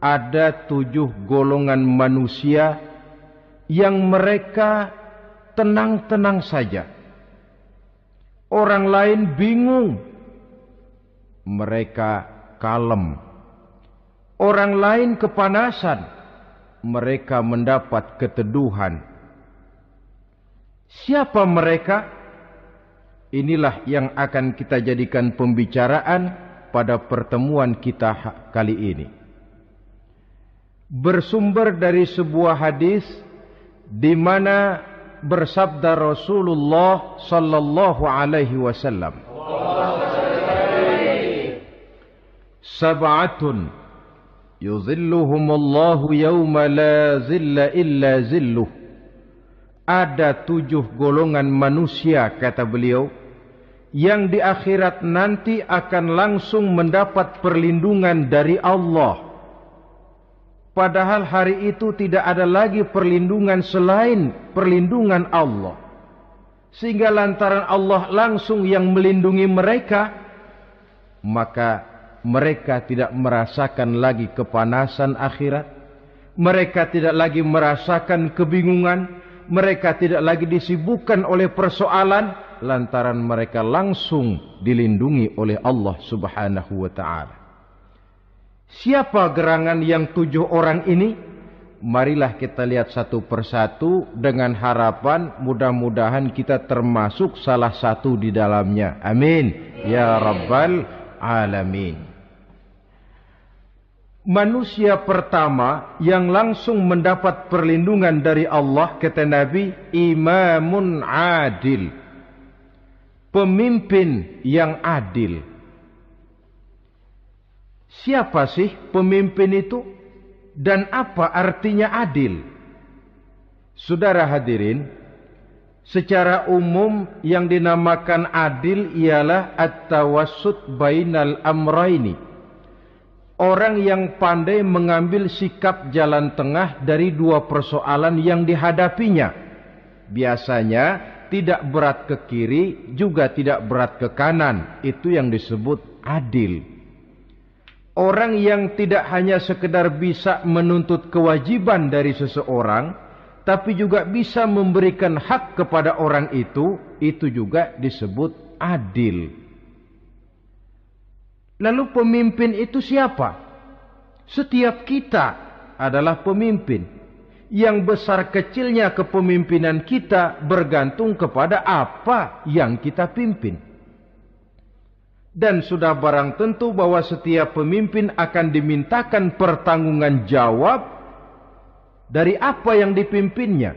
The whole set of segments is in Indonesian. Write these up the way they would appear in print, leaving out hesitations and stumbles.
ada 7 golongan manusia yang mereka tenang-tenang saja. Orang lain bingung, mereka kalem. Orang lain kepanasan, mereka mendapat keteduhan. Siapa mereka? Inilah yang akan kita jadikan pembicaraan pada pertemuan kita kali ini. Bersumber dari sebuah hadis di mana bersabda Rasulullah sallallahu alaihi wasallam, "Sab'atun yuzilluhumullahu yawma la zilla illa zilluh." Ada 7 golongan manusia, kata beliau, yang di akhirat nanti akan langsung mendapat perlindungan dari Allah. Padahal hari itu tidak ada lagi perlindungan selain perlindungan Allah. Sehingga lantaran Allah langsung yang melindungi mereka, maka mereka tidak merasakan lagi kepanasan akhirat. Mereka tidak lagi merasakan kebingungan. Mereka tidak lagi disibukkan oleh persoalan, lantaran mereka langsung dilindungi oleh Allah subhanahu wa ta'ala. Siapa gerangan yang 7 orang ini? Marilah kita lihat satu persatu dengan harapan mudah-mudahan kita termasuk salah satu di dalamnya. Amin ya rabbal alamin. Manusia pertama yang langsung mendapat perlindungan dari Allah, kata Nabi, imamun adil. Pemimpin yang adil. Siapa sih pemimpin itu? Dan apa artinya adil? Saudara hadirin, secara umum yang dinamakan adil ialah at-tawassut bainal amraini. Orang yang pandai mengambil sikap jalan tengah dari 2 persoalan yang dihadapinya. Biasanya tidak berat ke kiri, juga tidak berat ke kanan. Itu yang disebut adil. Orang yang tidak hanya sekedar bisa menuntut kewajiban dari seseorang, tapi juga bisa memberikan hak kepada orang itu juga disebut adil. Lalu pemimpin itu siapa? Setiap kita adalah pemimpin. Yang besar kecilnya kepemimpinan kita bergantung kepada apa yang kita pimpin. Dan sudah barang tentu bahwa setiap pemimpin akan dimintakan pertanggungan jawab dari apa yang dipimpinnya.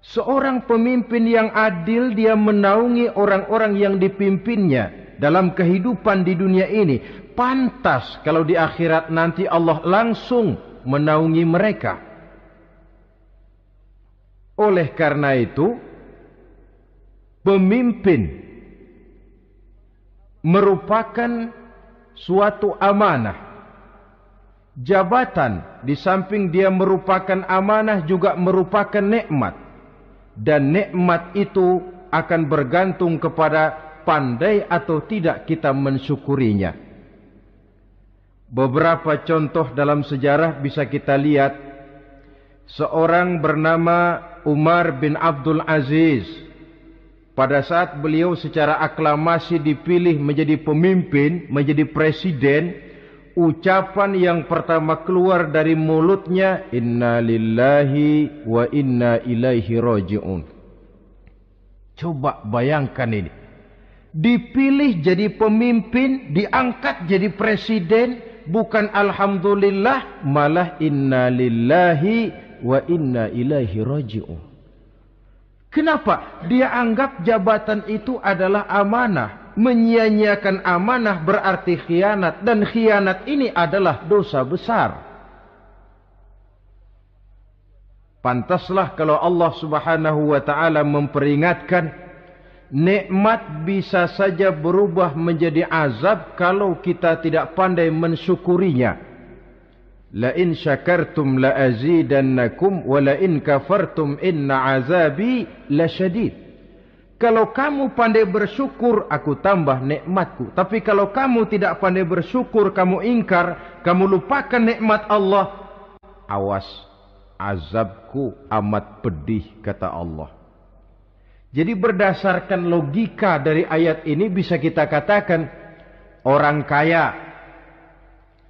Seorang pemimpin yang adil, dia menaungi orang-orang yang dipimpinnya dalam kehidupan di dunia ini. Pantas kalau di akhirat nanti Allah langsung menaungi mereka. Oleh karena itu, pemimpin merupakan suatu amanah. Jabatan di samping dia merupakan amanah juga merupakan nikmat. Dan nikmat itu akan bergantung kepada pandai atau tidak kita mensyukurinya. Beberapa contoh dalam sejarah bisa kita lihat. Seorang bernama Umar bin Abdul Aziz. Pada saat beliau secara aklamasi dipilih menjadi pemimpin, menjadi presiden, ucapan yang pertama keluar dari mulutnya, inna lillahi wa inna ilaihi raji'un. Coba bayangkan ini. Dipilih jadi pemimpin, diangkat jadi presiden, bukan alhamdulillah, malah inna lillahi wa inna ilaihi raji'un. Kenapa? Dia anggap jabatan itu adalah amanah. Menyia-nyiakan amanah berarti khianat. Dan khianat ini adalah dosa besar. Pantaslah kalau Allah subhanahu wa ta'ala memperingatkan, nikmat bisa saja berubah menjadi azab kalau kita tidak pandai mensyukurinya. La in syakartum la azidannakum wa la in kafartum inna azabi lasyadid. Kalau kamu pandai bersyukur, aku tambah nikmatku. Tapi kalau kamu tidak pandai bersyukur, kamu ingkar, kamu lupakan nikmat Allah, awas, azabku amat pedih, kata Allah. Jadi berdasarkan logika dari ayat ini bisa kita katakan, orang kaya,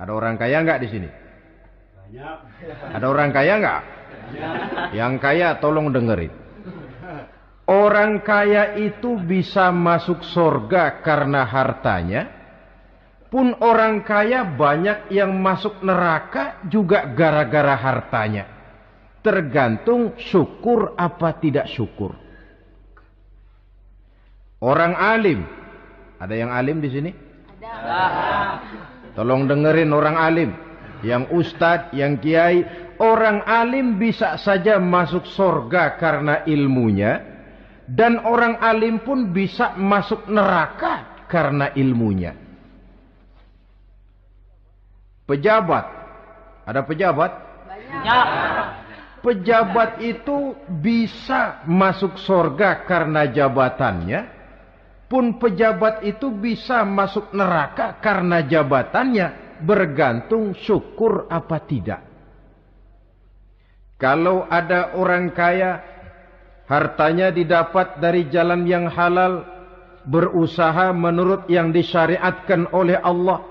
ada orang kaya enggak di sini? Banyak. Ada orang kaya enggak? Banyak. Yang kaya tolong dengerin. Orang kaya itu bisa masuk surga karena hartanya. Pun orang kaya banyak yang masuk neraka juga gara-gara hartanya. Tergantung syukur apa tidak syukur. Orang alim, ada yang alim di sini? Ada. Tolong dengerin orang alim, yang ustadz, yang kiai. Orang alim bisa saja masuk surga karena ilmunya. Dan orang alim pun bisa masuk neraka karena ilmunya. Pejabat, ada pejabat? Banyak. Pejabat itu bisa masuk surga karena jabatannya. Pun pejabat itu bisa masuk neraka karena jabatannya. Bergantung syukur apa tidak. Kalau ada orang kaya, hartanya didapat dari jalan yang halal, berusaha menurut yang disyariatkan oleh Allah.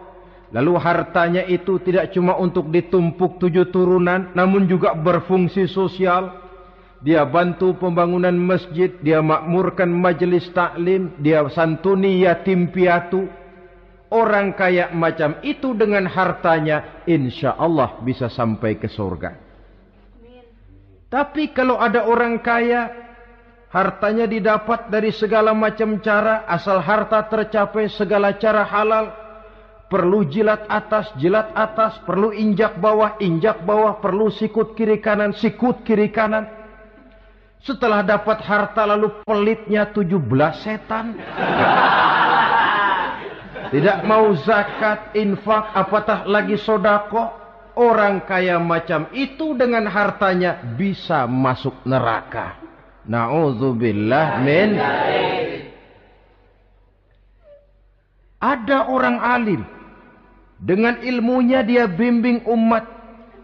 Lalu hartanya itu tidak cuma untuk ditumpuk 7 turunan, namun juga berfungsi sosial. Dia bantu pembangunan masjid, dia makmurkan majelis taklim, dia santuni yatim piatu. Orang kaya macam itu dengan hartanya, insya Allah bisa sampai ke surga. Tapi kalau ada orang kaya, hartanya didapat dari segala macam cara, asal harta tercapai segala cara halal. Perlu jilat atas, perlu injak bawah, perlu sikut kiri kanan, sikut kiri kanan. Setelah dapat harta lalu pelitnya 17 setan. Tidak mau zakat, infak, apatah lagi sodako. Orang kaya macam itu dengan hartanya bisa masuk neraka. Na'udzubillah min. Ada orang alim, dengan ilmunya dia bimbing umat.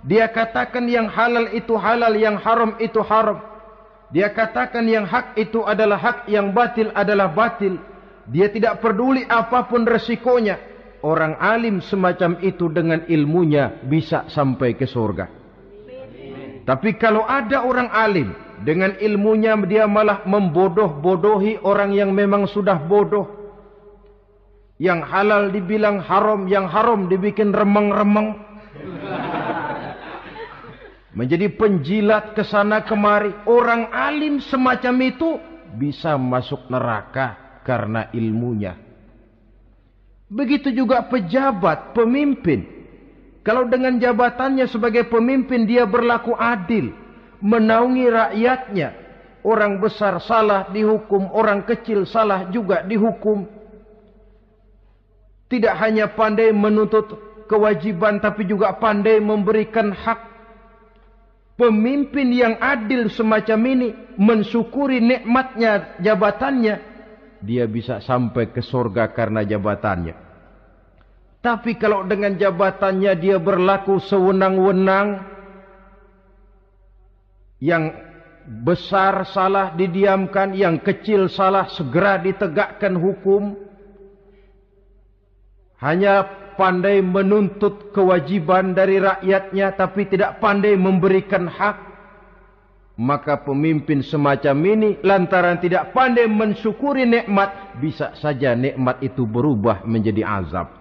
Dia katakan yang halal itu halal, yang haram itu haram. Dia katakan yang hak itu adalah hak, yang batil adalah batil. Dia tidak peduli apapun resikonya. Orang alim semacam itu dengan ilmunya bisa sampai ke surga. Tapi kalau ada orang alim, dengan ilmunya dia malah membodoh-bodohi orang yang memang sudah bodoh. Yang halal dibilang haram, yang haram dibikin remeng-remeng. Menjadi penjilat kesana kemari. Orang alim semacam itu bisa masuk neraka karena ilmunya. Begitu juga pejabat, pemimpin. Kalau dengan jabatannya sebagai pemimpin dia berlaku adil, menaungi rakyatnya. Orang besar salah dihukum, orang kecil salah juga dihukum. Tidak hanya pandai menuntut kewajiban, tapi juga pandai memberikan hak. Pemimpin yang adil semacam ini, mensyukuri nikmatnya jabatannya, dia bisa sampai ke surga karena jabatannya. Tapi kalau dengan jabatannya dia berlaku sewenang-wenang, yang besar salah didiamkan, yang kecil salah segera ditegakkan hukum. Hanya pandai menuntut kewajiban dari rakyatnya, tapi tidak pandai memberikan hak. Maka pemimpin semacam ini lantaran tidak pandai mensyukuri nikmat, bisa saja nikmat itu berubah menjadi azab.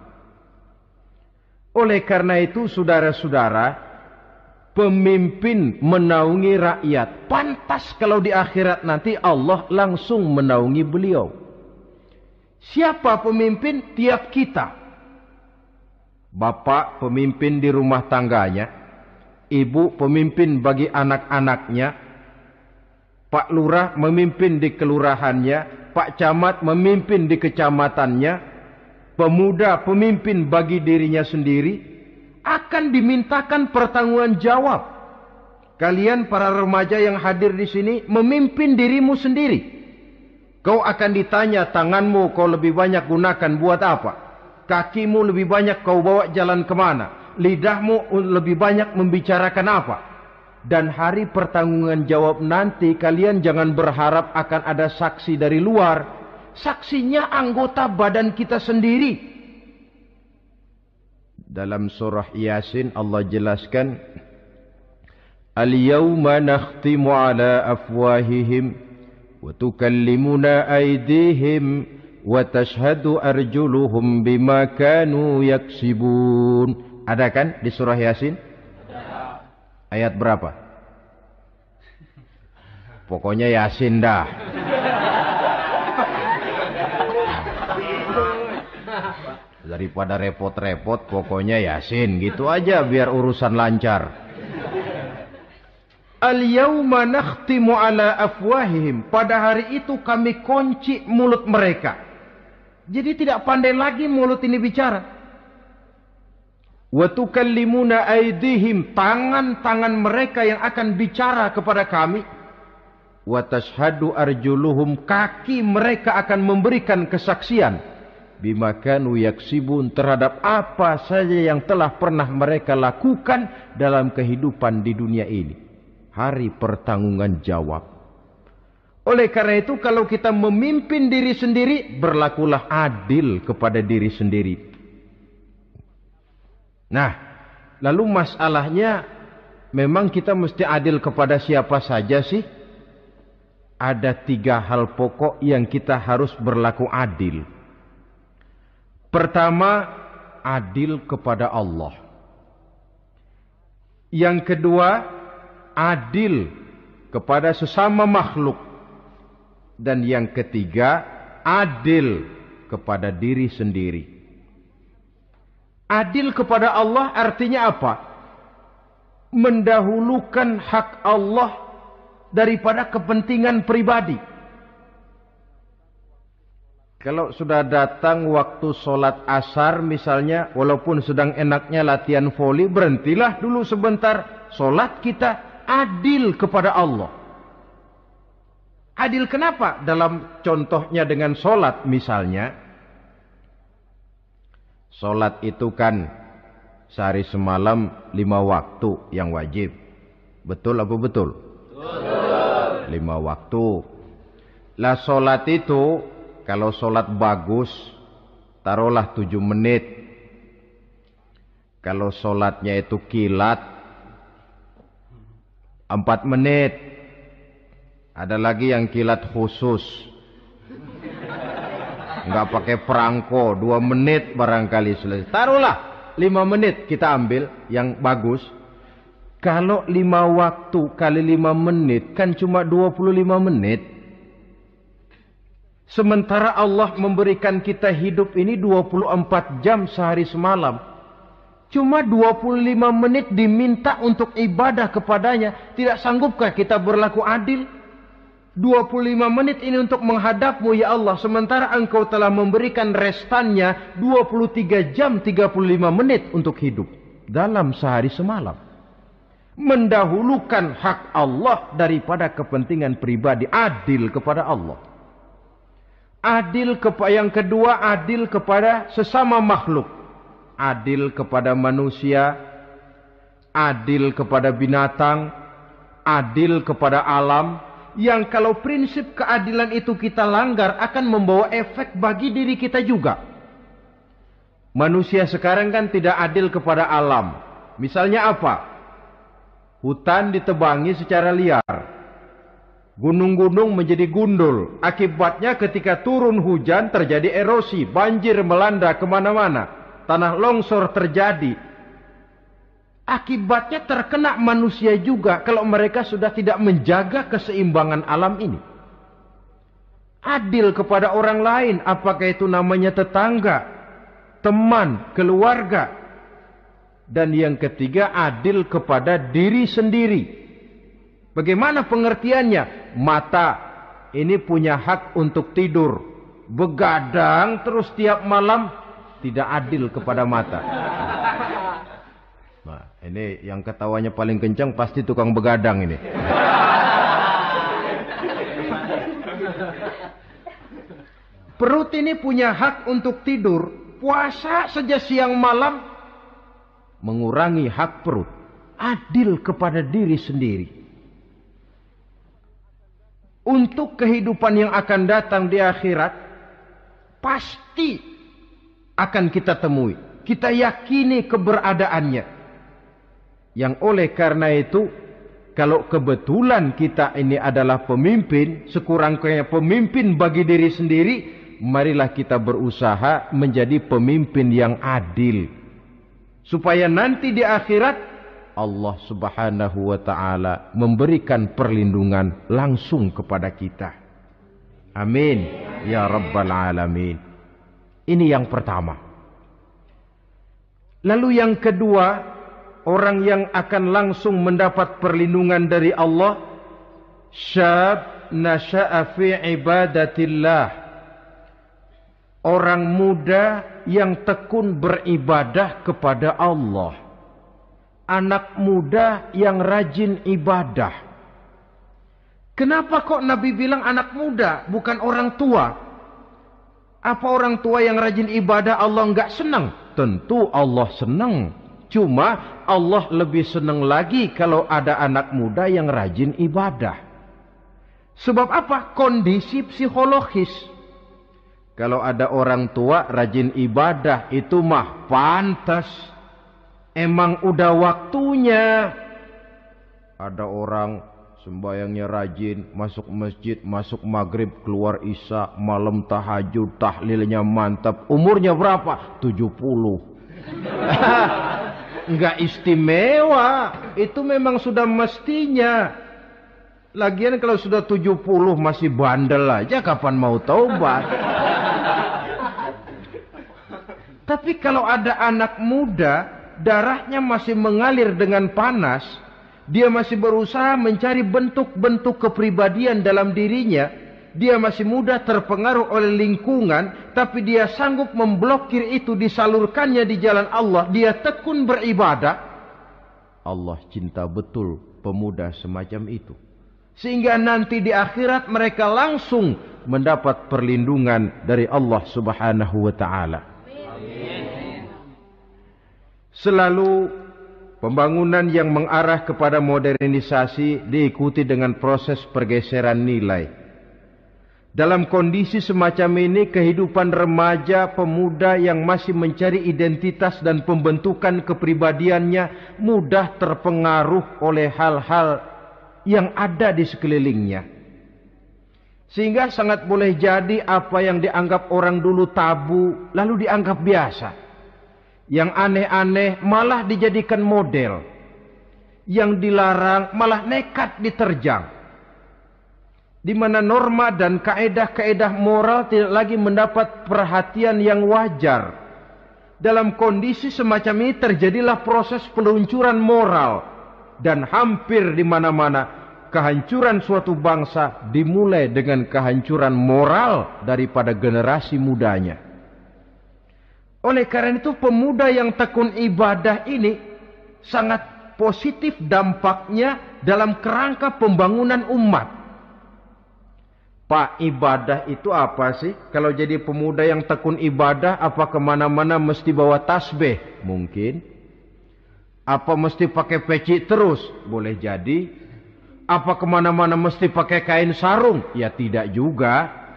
Oleh karena itu saudara-saudara, pemimpin menaungi rakyat. Pantas kalau di akhirat nanti Allah langsung menaungi beliau. Siapa pemimpin? Tiap kita. Bapak pemimpin di rumah tangganya, ibu pemimpin bagi anak-anaknya, Pak Lurah memimpin di kelurahannya, Pak Camat memimpin di kecamatannya, pemuda pemimpin bagi dirinya sendiri, akan dimintakan pertanggungan jawab. Kalian para remaja yang hadir di sini memimpin dirimu sendiri. Kau akan ditanya, tanganmu kau lebih banyak gunakan buat apa? Kakimu lebih banyak kau bawa jalan kemana? Lidahmu lebih banyak membicarakan apa? Dan hari pertanggungan jawab nanti kalian jangan berharap akan ada saksi dari luar. Saksinya anggota badan kita sendiri. Dalam surah Yasin Allah jelaskan, Al-yawma nakhtimu ala afwahihim wa tukallimuna aydihim wa tashhadu arjuluhum bima kanu yaksibun. Ada kan di surah Yasin? Ayat berapa? Pokoknya Yasin dah. Daripada repot-repot, pokoknya Yasin. Gitu aja biar urusan lancar. Al-yawma nakhtimu ala afwahihim. Pada hari itu kami kunci mulut mereka. Jadi tidak pandai lagi mulut ini bicara. Wa tukallimuna aydihim. Tangan-tangan mereka yang akan bicara kepada kami. Wa tashhadu arjuluhum. Kaki mereka akan memberikan kesaksian. Bima kanu yaksibun, terhadap apa saja yang telah pernah mereka lakukan dalam kehidupan di dunia ini. Hari pertanggungan jawab. Oleh karena itu kalau kita memimpin diri sendiri, berlakulah adil kepada diri sendiri. Nah, lalu masalahnya memang kita mesti adil kepada siapa saja sih? Ada 3 hal pokok yang kita harus berlaku adil. Pertama, adil kepada Allah. Yang kedua, adil kepada sesama makhluk. Dan yang ketiga, adil kepada diri sendiri. Adil kepada Allah artinya apa? Mendahulukan hak Allah daripada kepentingan pribadi. Kalau sudah datang waktu sholat asar misalnya, walaupun sedang enaknya latihan voli, berhentilah dulu sebentar. Sholat kita adil kepada Allah. Adil kenapa? Dalam contohnya dengan sholat misalnya. Sholat itu kan sehari semalam 5 waktu yang wajib. Betul apa betul? Betul. 5 waktu. Lah sholat itu, kalau sholat bagus, taruhlah 7 menit. Kalau sholatnya itu kilat, 4 menit. Ada lagi yang kilat khusus. Enggak pakai perangko, 2 menit barangkali selesai. Taruhlah 5 menit kita ambil yang bagus. Kalau 5 waktu kali 5 menit kan cuma 25 menit. Sementara Allah memberikan kita hidup ini 24 jam sehari semalam. Cuma 25 menit diminta untuk ibadah kepadanya. Tidak sanggupkah kita berlaku adil? 25 menit ini untuk menghadapmu ya Allah. Sementara engkau telah memberikan restannya 23 jam 35 menit untuk hidup. Dalam sehari semalam. Mendahulukan hak Allah daripada kepentingan pribadi. Adil kepada Allah. Adil kepada yang kedua, adil kepada sesama makhluk. Adil kepada manusia, adil kepada binatang, adil kepada alam. Yang kalau prinsip keadilan itu kita langgar akan membawa efek bagi diri kita juga. Manusia sekarang kan tidak adil kepada alam. Misalnya apa? Hutan ditebangi secara liar. Gunung-gunung menjadi gundul. Akibatnya ketika turun hujan terjadi erosi. Banjir melanda kemana-mana. Tanah longsor terjadi. Akibatnya terkena manusia juga. Kalau mereka sudah tidak menjaga keseimbangan alam ini. Adil kepada orang lain. Apakah itu namanya tetangga, teman, keluarga. Dan yang ketiga, adil kepada diri sendiri. Bagaimana pengertiannya? Mata ini punya hak untuk tidur. Begadang terus tiap malam, tidak adil kepada mata. Nah, ini yang ketawanya paling kencang pasti tukang begadang ini. Perut ini punya hak untuk tidur. Puasa saja siang malam mengurangi hak perut. Adil kepada diri sendiri. Untuk kehidupan yang akan datang di akhirat, pasti akan kita temui. Kita yakini keberadaannya. Yang oleh karena itu, kalau kebetulan kita ini adalah pemimpin, sekurang-kurangnya pemimpin bagi diri sendiri, marilah kita berusaha menjadi pemimpin yang adil. Supaya nanti di akhirat, Allah subhanahu wa ta'ala memberikan perlindungan langsung kepada kita. Amin. Ya Rabbal Alamin. Ini yang pertama. Lalu yang kedua, orang yang akan langsung mendapat perlindungan dari Allah, syab nasha'a fi ibadatillah. Orang muda yang tekun beribadah kepada Allah. Anak muda yang rajin ibadah. Kenapa kok Nabi bilang anak muda, bukan orang tua? Apa orang tua yang rajin ibadah Allah enggak senang? Tentu Allah senang. Cuma Allah lebih senang lagi kalau ada anak muda yang rajin ibadah. Sebab apa? Kondisi psikologis. Kalau ada orang tua rajin ibadah, itu mah pantas. Emang udah waktunya. Ada orang sembayangnya rajin, masuk masjid, masuk maghrib, keluar isya, malam tahajud, tahlilnya mantap. Umurnya berapa? 70. Enggak istimewa. Itu memang sudah mestinya. Lagian kalau sudah 70 masih bandel aja, kapan mau taubat? Tapi kalau ada anak muda, darahnya masih mengalir dengan panas, dia masih berusaha mencari bentuk-bentuk kepribadian dalam dirinya, dia masih mudah terpengaruh oleh lingkungan, tapi dia sanggup memblokir itu, disalurkannya di jalan Allah, dia tekun beribadah. Allah cinta betul pemuda semacam itu. Sehingga nanti di akhirat mereka langsung mendapat perlindungan dari Allah subhanahu wa ta'ala. Selalu pembangunan yang mengarah kepada modernisasi diikuti dengan proses pergeseran nilai. Dalam kondisi semacam ini, kehidupan remaja pemuda yang masih mencari identitas dan pembentukan kepribadiannya mudah terpengaruh oleh hal-hal yang ada di sekelilingnya. Sehingga sangat boleh jadi apa yang dianggap orang dulu tabu lalu dianggap biasa. Yang aneh-aneh malah dijadikan model. Yang dilarang malah nekat diterjang. Di mana norma dan kaedah-kaedah moral tidak lagi mendapat perhatian yang wajar. Dalam kondisi semacam ini terjadilah proses peluncuran moral. Dan hampir di mana-mana kehancuran suatu bangsa dimulai dengan kehancuran moral daripada generasi mudanya. Oleh karena itu pemuda yang tekun ibadah ini sangat positif dampaknya dalam kerangka pembangunan umat. Pak, ibadah itu apa sih? Kalau jadi pemuda yang tekun ibadah, apa kemana-mana mesti bawa tasbih? Mungkin. Apa mesti pakai peci terus? Boleh jadi. Apa kemana-mana mesti pakai kain sarung? Ya tidak juga.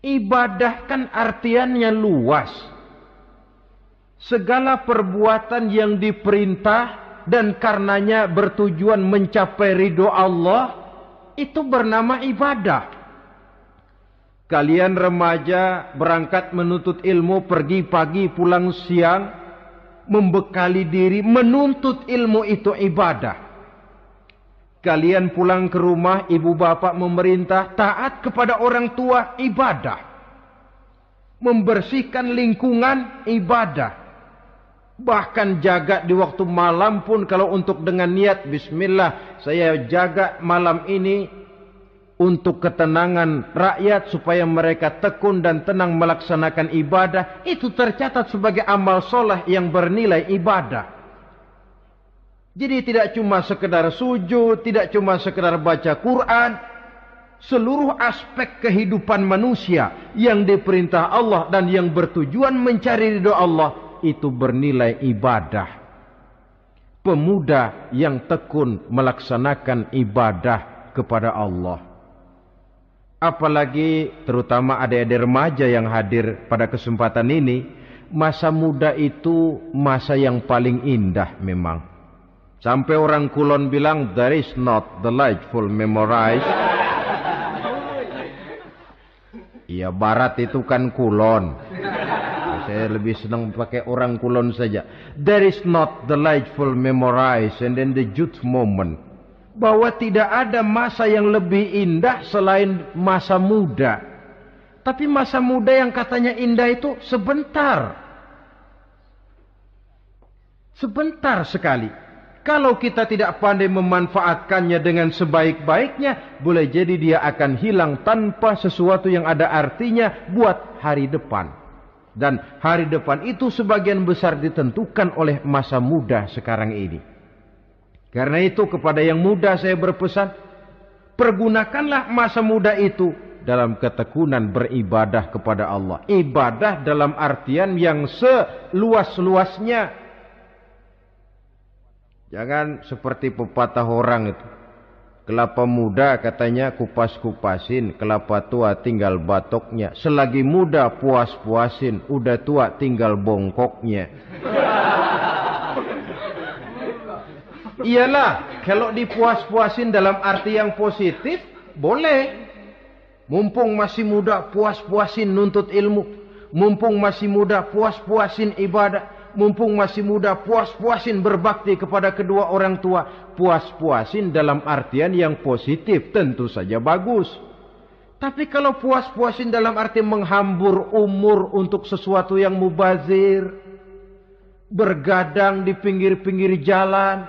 Ibadah kan artiannya luas. Segala perbuatan yang diperintah dan karenanya bertujuan mencapai ridho Allah, itu bernama ibadah. Kalian remaja berangkat menuntut ilmu, pergi pagi pulang siang, membekali diri menuntut ilmu, itu ibadah. Kalian pulang ke rumah, ibu bapak memerintah taat kepada orang tua, ibadah. Membersihkan lingkungan, ibadah. Bahkan jaga di waktu malam pun, kalau untuk dengan niat bismillah, saya jaga malam ini untuk ketenangan rakyat supaya mereka tekun dan tenang melaksanakan ibadah, itu tercatat sebagai amal soleh yang bernilai ibadah. Jadi tidak cuma sekedar sujud, tidak cuma sekedar baca Quran. seluruh aspek kehidupan manusia yang diperintah Allah dan yang bertujuan mencari ridho Allah itu bernilai ibadah. Pemuda yang tekun melaksanakan ibadah kepada Allah. Apalagi terutama adik-adik remaja yang hadir pada kesempatan ini, masa muda itu masa yang paling indah memang. Sampai orang Kulon bilang, there is not delightful memorize. Iya, barat itu kan Kulon. Saya lebih senang pakai orang Kulon saja. There is not delightful memorize and then the youth moment. Bahwa tidak ada masa yang lebih indah selain masa muda. Tapi masa muda yang katanya indah itu sebentar. Sebentar sekali. Kalau kita tidak pandai memanfaatkannya dengan sebaik-baiknya, boleh jadi dia akan hilang tanpa sesuatu yang ada artinya buat hari depan. Dan hari depan itu sebagian besar ditentukan oleh masa muda sekarang ini. Karena itu kepada yang muda saya berpesan, pergunakanlah masa muda itu dalam ketekunan beribadah kepada Allah. Ibadah dalam artian yang seluas-luasnya. Jangan seperti pepatah orang itu. Kelapa muda katanya kupas-kupasin, kelapa tua tinggal batoknya. Selagi muda puas-puasin, udah tua tinggal bongkoknya. Iyalah, kalau dipuas-puasin dalam arti yang positif, boleh. Mumpung masih muda, puas-puasin nuntut ilmu. Mumpung masih muda, puas-puasin ibadah. Mumpung masih muda, puas-puasin berbakti kepada kedua orang tua. Puas-puasin dalam artian yang positif, tentu saja bagus. Tapi kalau puas-puasin dalam arti menghambur umur untuk sesuatu yang mubazir, bergadang di pinggir-pinggir jalan,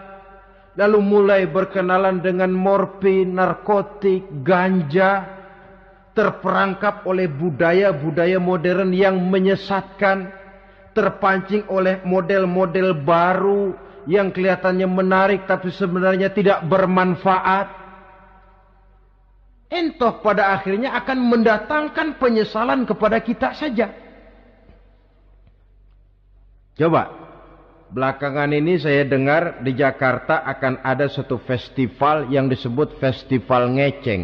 lalu mulai berkenalan dengan morfin, narkotik, ganja, terperangkap oleh budaya-budaya modern yang menyesatkan, terpancing oleh model-model baru yang kelihatannya menarik tapi sebenarnya tidak bermanfaat. Entah pada akhirnya akan mendatangkan penyesalan kepada kita saja. Coba, belakangan ini saya dengar di Jakarta akan ada satu festival yang disebut Festival Ngeceng.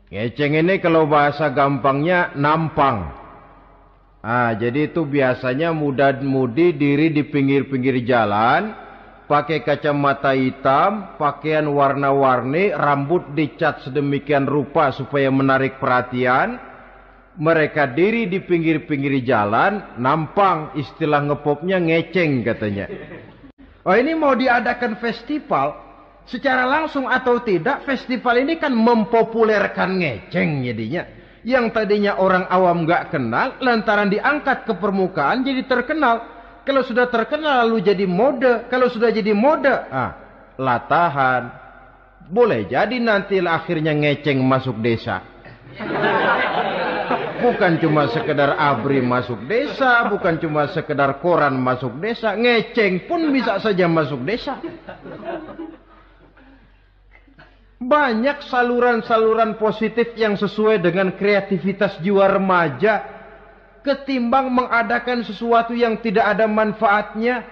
Ngeceng ini kalau bahasa gampangnya nampang. Jadi itu biasanya muda-mudi diri di pinggir-pinggir jalan, pakai kacamata hitam, pakaian warna-warni, rambut dicat sedemikian rupa supaya menarik perhatian. Mereka diri di pinggir-pinggir jalan, nampang, istilah ngepopnya ngeceng katanya. Ini mau diadakan festival. Secara langsung atau tidak, festival ini kan mempopulerkan ngeceng jadinya. Yang tadinya orang awam gak kenal, lantaran diangkat ke permukaan jadi terkenal. Kalau sudah terkenal lalu jadi mode. Kalau sudah jadi mode, latahan. Boleh jadi nanti akhirnya ngeceng masuk desa. Bukan cuma sekedar ABRI masuk desa, bukan cuma sekedar koran masuk desa, ngeceng pun bisa saja masuk desa. Banyak saluran-saluran positif yang sesuai dengan kreativitas jiwa remaja. Ketimbang mengadakan sesuatu yang tidak ada manfaatnya.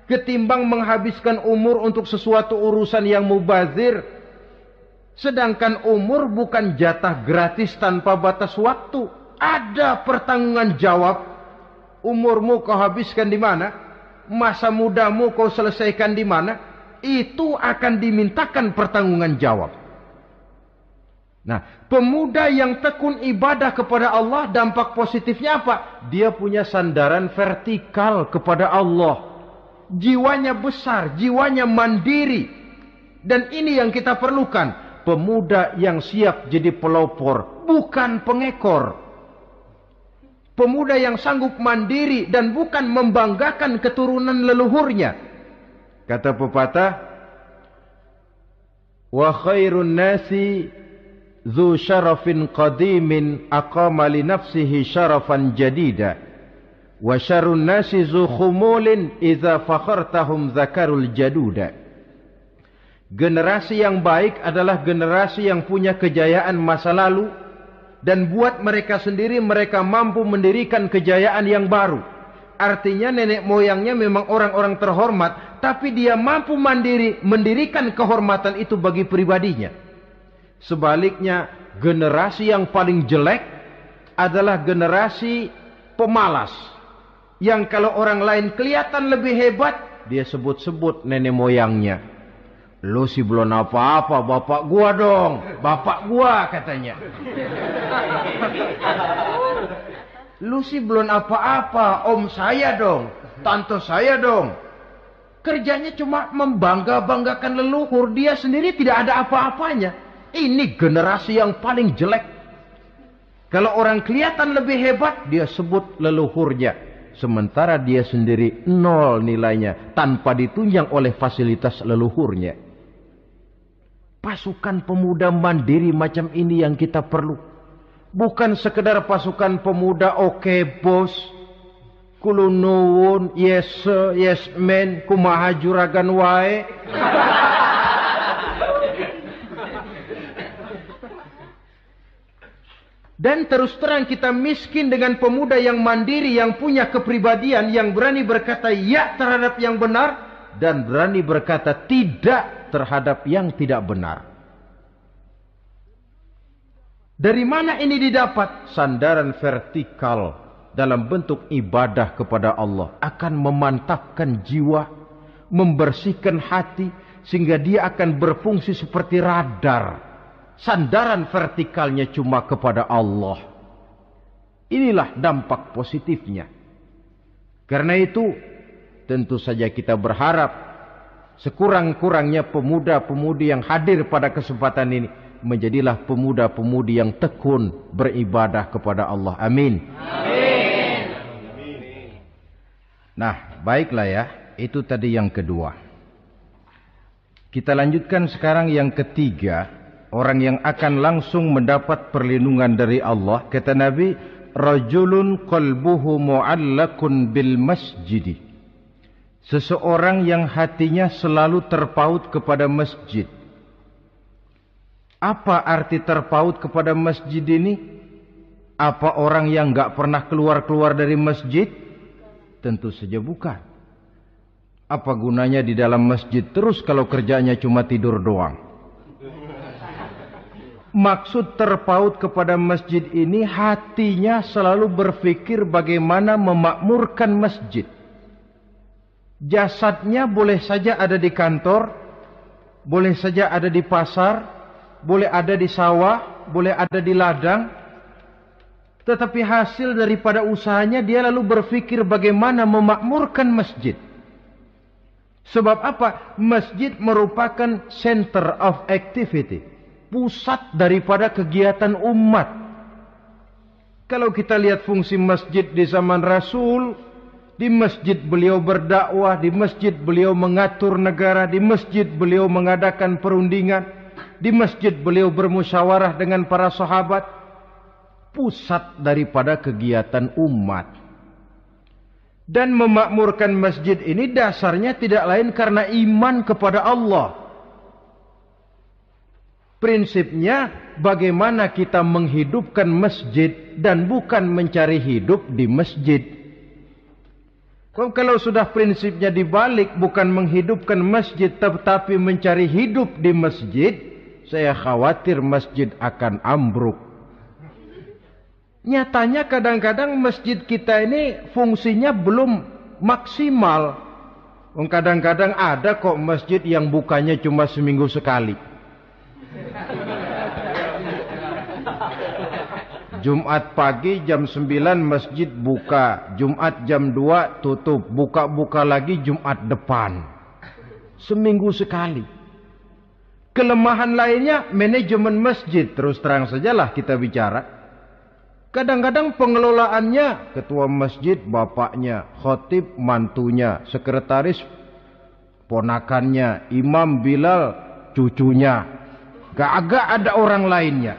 Ketimbang menghabiskan umur untuk sesuatu urusan yang mubazir. Sedangkan umur bukan jatah gratis tanpa batas waktu. Ada pertanggungan jawab. Umurmu kau habiskan di mana? Masa mudamu kau selesaikan di mana? Itu akan dimintakan pertanggungan jawab. Nah, pemuda yang tekun ibadah kepada Allah, dampak positifnya apa? Dia punya sandaran vertikal kepada Allah. Jiwanya besar, jiwanya mandiri. Dan ini yang kita perlukan. Pemuda yang siap jadi pelopor, bukan pengekor. Pemuda yang sanggup mandiri dan bukan membanggakan keturunan leluhurnya. Kata pepatah, wa khairun nasi dzu syarafin qadimin aqama li nafsihi syarafan jadida Wa syarrun nasi zu khumulin idza fakhartahum dzakarul jaduda. Generasi yang baik adalah generasi yang punya kejayaan masa lalu, dan buat mereka sendiri mereka mampu mendirikan kejayaan yang baru. Artinya nenek moyangnya memang orang-orang terhormat, tapi dia mampu mendirikan kehormatan itu bagi pribadinya. Sebaliknya, generasi yang paling jelek adalah generasi pemalas, yang kalau orang lain kelihatan lebih hebat, dia sebut-sebut nenek moyangnya. Lu sih belum apa-apa, bapak gua dong, bapak gua katanya. Lu sih belum apa-apa, om saya dong, tante saya dong. Kerjanya cuma membangga-banggakan leluhur, dia sendiri tidak ada apa-apanya. Ini generasi yang paling jelek. Kalau orang kelihatan lebih hebat, dia sebut leluhurnya. Sementara dia sendiri nol nilainya, tanpa ditunjang oleh fasilitas leluhurnya. Pasukan pemuda mandiri macam ini yang kita perlu. Bukan sekedar pasukan pemuda oke bos, kulo nuwun, yes sir, yes man, kumaha juragan wae. Dan terus terang kita miskin dengan pemuda yang mandiri, yang punya kepribadian, yang berani berkata ya terhadap yang benar, dan berani berkata tidak terhadap yang tidak benar. Dari mana ini didapat? Sandaran vertikal dalam bentuk ibadah kepada Allah akan memantapkan jiwa, membersihkan hati, sehingga dia akan berfungsi seperti radar. Sandaran vertikalnya cuma kepada Allah. Inilah dampak positifnya. Karena itu, tentu saja kita berharap sekurang-kurangnya pemuda-pemudi yang hadir pada kesempatan ini menjadilah pemuda-pemudi yang tekun beribadah kepada Allah. Amin. Amin. Nah, baiklah ya. Itu tadi yang kedua. Kita lanjutkan sekarang yang ketiga. Orang yang akan langsung mendapat perlindungan dari Allah. Kata Nabi, rajulun qalbuhu mu'allakun bil masjidi. Seseorang yang hatinya selalu terpaut kepada masjid. Apa arti terpaut kepada masjid ini? Apa orang yang gak pernah keluar-keluar dari masjid? Tentu saja bukan. Apa gunanya di dalam masjid terus kalau kerjanya cuma tidur doang? Maksud terpaut kepada masjid ini, hatinya selalu berpikir bagaimana memakmurkan masjid. Jasadnya boleh saja ada di kantor, boleh saja ada di pasar, boleh ada di sawah, boleh ada di ladang. Tetapi hasil daripada usahanya dia lalu berpikir bagaimana memakmurkan masjid. Sebab apa? Masjid merupakan center of activity, pusat daripada kegiatan umat. Kalau kita lihat fungsi masjid di zaman Rasul, di masjid beliau berdakwah, di masjid beliau mengatur negara, di masjid beliau mengadakan perundingan, di masjid beliau bermusyawarah dengan para sahabat. Pusat daripada kegiatan umat. Dan memakmurkan masjid ini dasarnya tidak lain karena iman kepada Allah. Prinsipnya bagaimana kita menghidupkan masjid dan bukan mencari hidup di masjid. Kalau sudah prinsipnya dibalik, bukan menghidupkan masjid tetapi mencari hidup di masjid, saya khawatir masjid akan ambruk. Nyatanya kadang-kadang masjid kita ini fungsinya belum maksimal. Kadang-kadang ada kok masjid yang bukanya cuma seminggu sekali. Jumat pagi jam 9 masjid buka, Jumat jam 2 tutup, buka-buka lagi Jumat depan. Seminggu sekali. Kelemahan lainnya manajemen masjid, terus terang sajalah kita bicara. Kadang-kadang pengelolaannya ketua masjid bapaknya, khatib mantunya, sekretaris ponakannya, imam Bilal cucunya. Gak ada orang lainnya.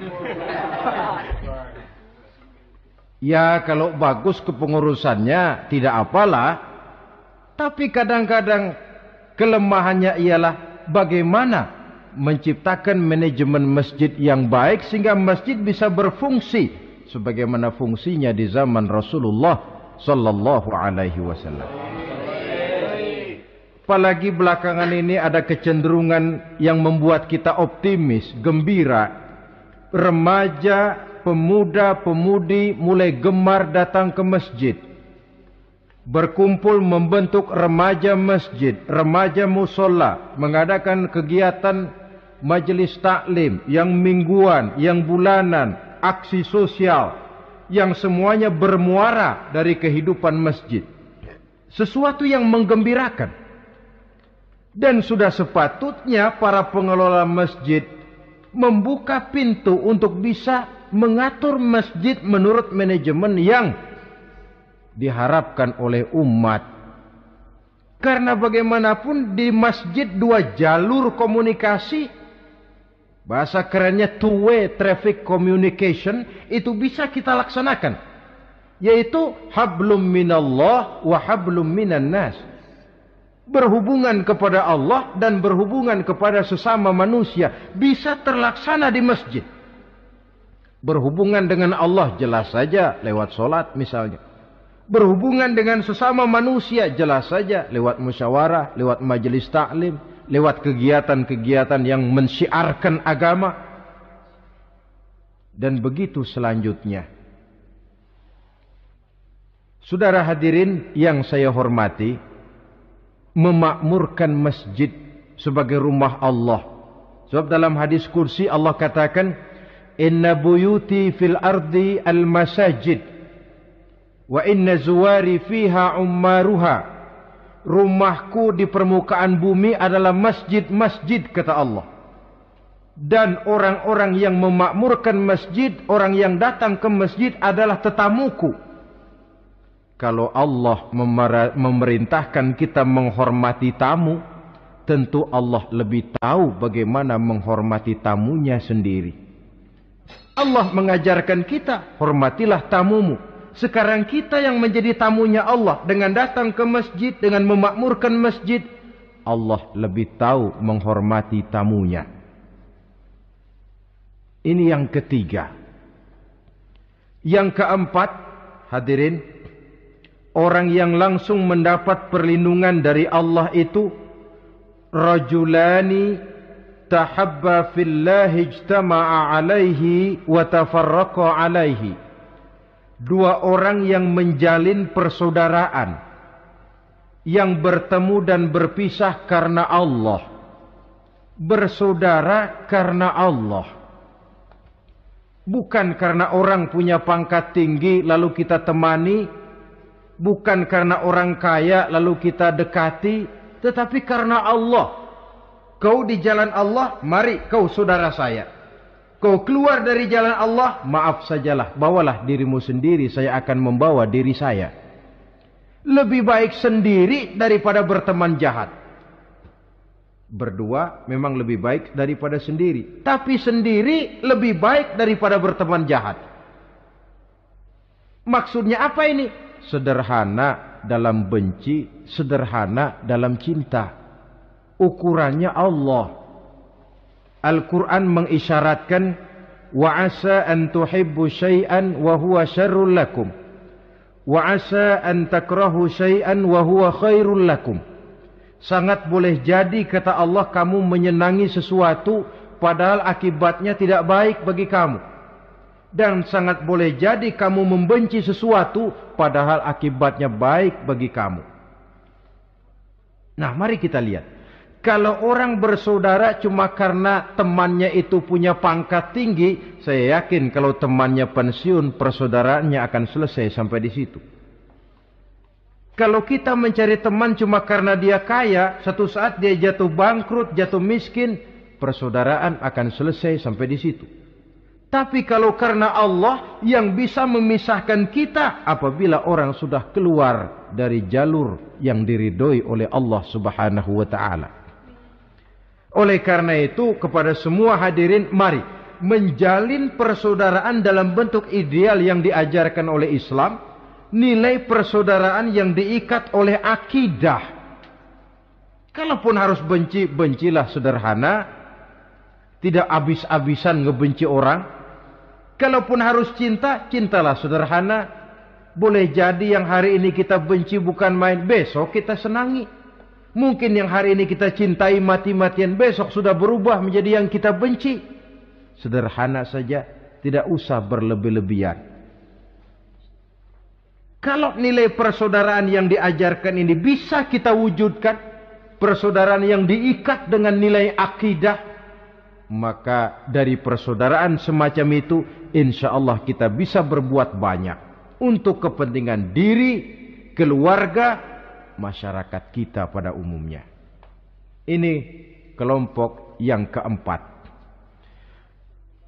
Ya kalau bagus kepengurusannya tidak apalah. Tapi kadang-kadang kelemahannya ialah bagaimana menciptakan manajemen masjid yang baik sehingga masjid bisa berfungsi sebagaimana fungsinya di zaman Rasulullah sallallahu alaihi wasallam. Apalagi belakangan ini ada kecenderungan yang membuat kita optimis, gembira. Remaja, pemuda-pemudi mulai gemar datang ke masjid. Berkumpul membentuk remaja masjid, remaja musola, mengadakan kegiatan majelis taklim yang mingguan, yang bulanan, aksi sosial, yang semuanya bermuara dari kehidupan masjid. Sesuatu yang menggembirakan. Dan sudah sepatutnya para pengelola masjid membuka pintu untuk bisa mengatur masjid menurut manajemen yang diharapkan oleh umat. Karena bagaimanapun di masjid dua jalur komunikasi, bahasa kerennya two-way traffic communication, itu bisa kita laksanakan. Yaitu hablum minallah wa hablum minan nas. Berhubungan kepada Allah dan berhubungan kepada sesama manusia bisa terlaksana di masjid. Berhubungan dengan Allah jelas saja lewat solat misalnya. Berhubungan dengan sesama manusia jelas saja lewat musyawarah, lewat majelis taklim, lewat kegiatan-kegiatan yang mensyiarkan agama. Dan begitu selanjutnya. Saudara hadirin yang saya hormati, memakmurkan masjid sebagai rumah Allah. Sebab dalam hadis kursi Allah katakan, "Inna buyuti fil ardi al-masajid wa inna zuwari fiha ummaruha." Rumahku di permukaan bumi adalah masjid-masjid, kata Allah. Dan orang-orang yang memakmurkan masjid, orang yang datang ke masjid adalah tetamuku. Kalau Allah memerintahkan kita menghormati tamu, tentu Allah lebih tahu bagaimana menghormati tamunya sendiri. Allah mengajarkan kita, hormatilah tamumu. Sekarang kita yang menjadi tamunya Allah dengan datang ke masjid, dengan memakmurkan masjid, Allah lebih tahu menghormati tamunya. Ini yang ketiga. Yang keempat, hadirin, orang yang langsung mendapat perlindungan dari Allah itu rajulani tahabba fillahi ijtama'a alaihi wa tafarraqa alaihi. Dua orang yang menjalin persaudaraan, yang bertemu dan berpisah karena Allah. Bersaudara karena Allah. Bukan karena orang punya pangkat tinggi lalu kita temani, bukan karena orang kaya lalu kita dekati, tetapi karena Allah. Kau di jalan Allah, mari kau saudara saya. Kau keluar dari jalan Allah, maaf sajalah, bawalah dirimu sendiri, saya akan membawa diri saya. Lebih baik sendiri daripada berteman jahat. Berdua memang lebih baik daripada sendiri, tapi sendiri lebih baik daripada berteman jahat. Maksudnya apa ini? Sederhana dalam benci, sederhana dalam cinta. Ukurannya Allah. Al-Quran mengisyaratkan, wa asa an tuhibbu syai'an wa huwa syarrul lakum, wa asa an takrahu syai'an wa huwa khairul lakum. Sangat boleh jadi, kata Allah, kamu menyenangi sesuatu padahal akibatnya tidak baik bagi kamu. Dan sangat boleh jadi kamu membenci sesuatu padahal akibatnya baik bagi kamu. Nah, mari kita lihat. Kalau orang bersaudara cuma karena temannya itu punya pangkat tinggi, saya yakin kalau temannya pensiun, persaudaraannya akan selesai sampai di situ. Kalau kita mencari teman cuma karena dia kaya, satu saat dia jatuh bangkrut, jatuh miskin, persaudaraan akan selesai sampai di situ. Tapi kalau karena Allah yang bisa memisahkan kita apabila orang sudah keluar dari jalur yang diridhoi oleh Allah Subhanahu wa taala. Oleh karena itu, kepada semua hadirin, mari menjalin persaudaraan dalam bentuk ideal yang diajarkan oleh Islam, nilai persaudaraan yang diikat oleh akidah. Kalaupun harus benci, bencilah sederhana, tidak habis-habisan ngebenci orang. Kalaupun harus cinta, cintalah sederhana. Boleh jadi yang hari ini kita benci bukan main, besok kita senangi. Mungkin yang hari ini kita cintai mati-matian, besok sudah berubah menjadi yang kita benci. Sederhana saja, tidak usah berlebih-lebihan. Kalau nilai persaudaraan yang diajarkan ini bisa kita wujudkan, persaudaraan yang diikat dengan nilai akidah, maka dari persaudaraan semacam itu, insya Allah kita bisa berbuat banyak untuk kepentingan diri, keluarga, masyarakat kita pada umumnya. Ini kelompok yang keempat.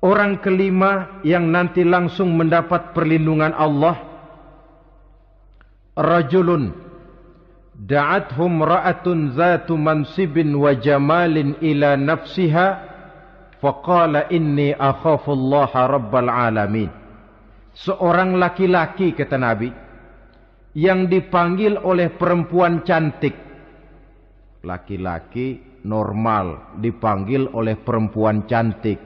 Orang kelima yang nanti langsung mendapat perlindungan Allah, rajulun da'athum ra'atun zatu mansibin wa jamalin ila nafsiha faqala inni akhafullaha rabbal alamin. Seorang laki-laki, kata Nabi, yang dipanggil oleh perempuan cantik. Laki-laki normal dipanggil oleh perempuan cantik.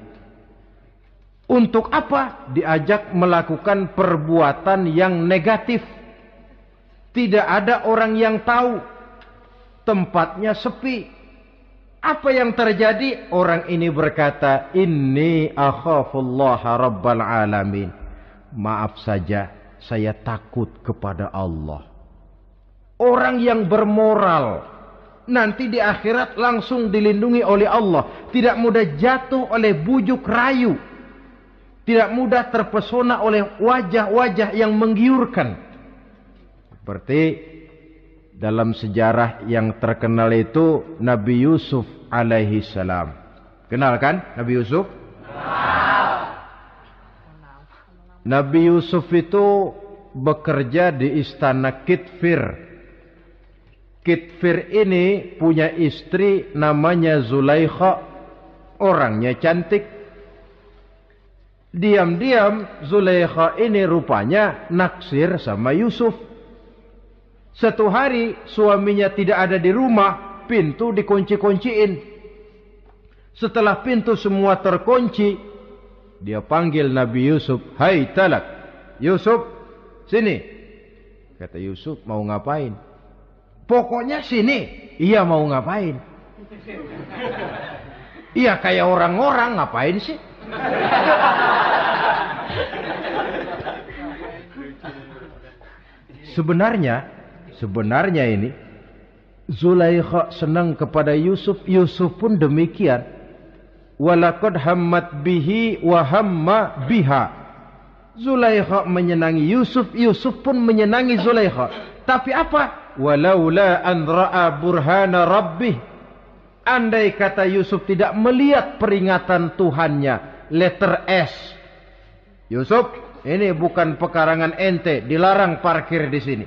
Untuk apa? Diajak melakukan perbuatan yang negatif. Tidak ada orang yang tahu. Tempatnya sepi. Apa yang terjadi? Orang ini berkata, inni akhafullaha rabbal alamin. Maaf saja, saya takut kepada Allah. Orang yang bermoral nanti di akhirat langsung dilindungi oleh Allah. Tidak mudah jatuh oleh bujuk rayu. Tidak mudah terpesona oleh wajah-wajah yang menggiurkan. Seperti dalam sejarah yang terkenal itu Nabi Yusuf alaihi salam. Kenal kan Nabi Yusuf? Nabi Yusuf itu bekerja di istana Kitfir. Kitfir ini punya istri namanya Zulaikha. Orangnya cantik. Diam-diam Zulaikha ini rupanya naksir sama Yusuf. Satu hari suaminya tidak ada di rumah, pintu dikunci-kunciin. Setelah pintu semua terkunci, dia panggil Nabi Yusuf, "Hai Talak, Yusuf, sini." Kata Yusuf, "Mau ngapain?" "Pokoknya sini." "Iya, mau ngapain?" "Iya, kayak orang-orang, ngapain sih?" Sebenarnya ini Zulaikha senang kepada Yusuf, Yusuf pun demikian. Walaqad hammat bihi wa hamma biha. Zulaikha menyenangi Yusuf, Yusuf pun menyenangi Zulaikha. Tapi apa? Walaula an ra'a burhana rabbih. Andai kata Yusuf tidak melihat peringatan Tuhannya, letter S. Yusuf, ini bukan pekarangan ente, dilarang parkir di sini.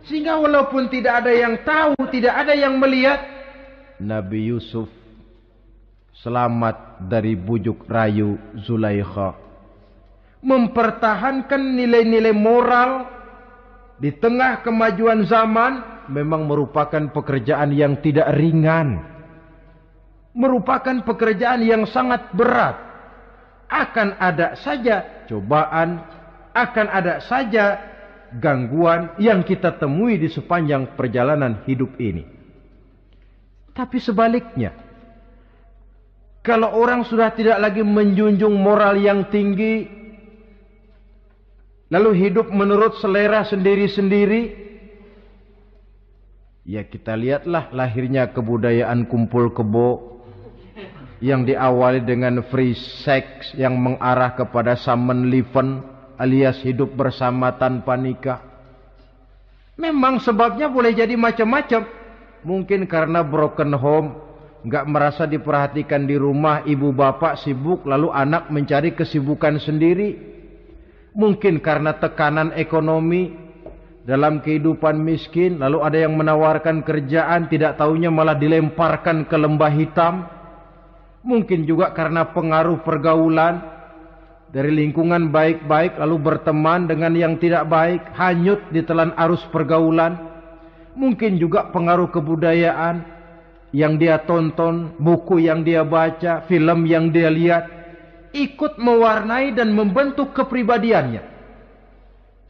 Sehingga walaupun tidak ada yang tahu, tidak ada yang melihat, Nabi Yusuf selamat dari bujuk rayu Zulaikha. Mempertahankan nilai-nilai moral di tengah kemajuan zaman memang merupakan pekerjaan yang tidak ringan. Merupakan pekerjaan yang sangat berat. Akan ada saja cobaan, akan ada saja gangguan yang kita temui di sepanjang perjalanan hidup ini. Tapi sebaliknya, kalau orang sudah tidak lagi menjunjung moral yang tinggi, lalu hidup menurut selera sendiri-sendiri, ya kita lihatlah lahirnya kebudayaan kumpul kebo yang diawali dengan free sex yang mengarah kepada samenleven alias hidup bersama tanpa nikah. Memang sebabnya boleh jadi macam-macam. Mungkin karena broken home, nggak merasa diperhatikan di rumah, ibu bapak sibuk, lalu anak mencari kesibukan sendiri. Mungkin karena tekanan ekonomi, dalam kehidupan miskin, lalu ada yang menawarkan kerjaan, tidak taunya malah dilemparkan ke lembah hitam. Mungkin juga karena pengaruh pergaulan dari lingkungan baik-baik, lalu berteman dengan yang tidak baik, hanyut ditelan arus pergaulan. Mungkin juga pengaruh kebudayaan yang dia tonton, buku yang dia baca, film yang dia lihat, ikut mewarnai dan membentuk kepribadiannya.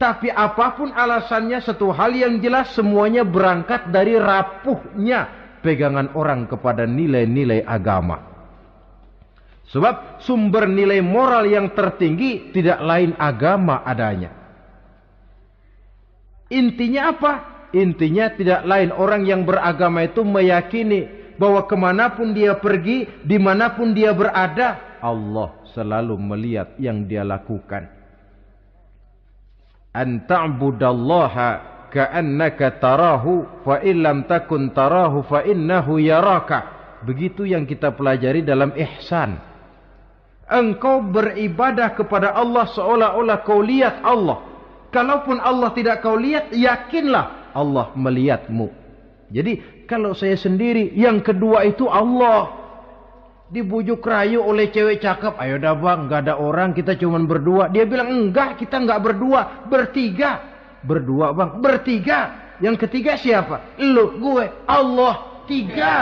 Tapi apapun alasannya, satu hal yang jelas, semuanya berangkat dari rapuhnya pegangan orang kepada nilai-nilai agama. Sebab sumber nilai moral yang tertinggi tidak lain agama adanya. Intinya apa? Intinya tidak lain, orang yang beragama itu meyakini bahwa kemanapun dia pergi, dimanapun dia berada, Allah selalu melihat yang dia lakukan. An ta'budallaha ka'annaka tarahu fa illam takun tarahu fa innahu yaraka. Begitu yang kita pelajari dalam ihsan. Engkau beribadah kepada Allah seolah-olah kau lihat Allah. Kalaupun Allah tidak kau lihat, yakinlah Allah melihatmu. Jadi kalau saya sendiri, yang kedua itu Allah. Dibujuk rayu oleh cewek cakep, ayo dah bang, gak ada orang, kita cuma berdua. Dia bilang enggak, kita enggak berdua, bertiga. Berdua bang, bertiga. Yang ketiga siapa? Lu, gue, Allah, tiga.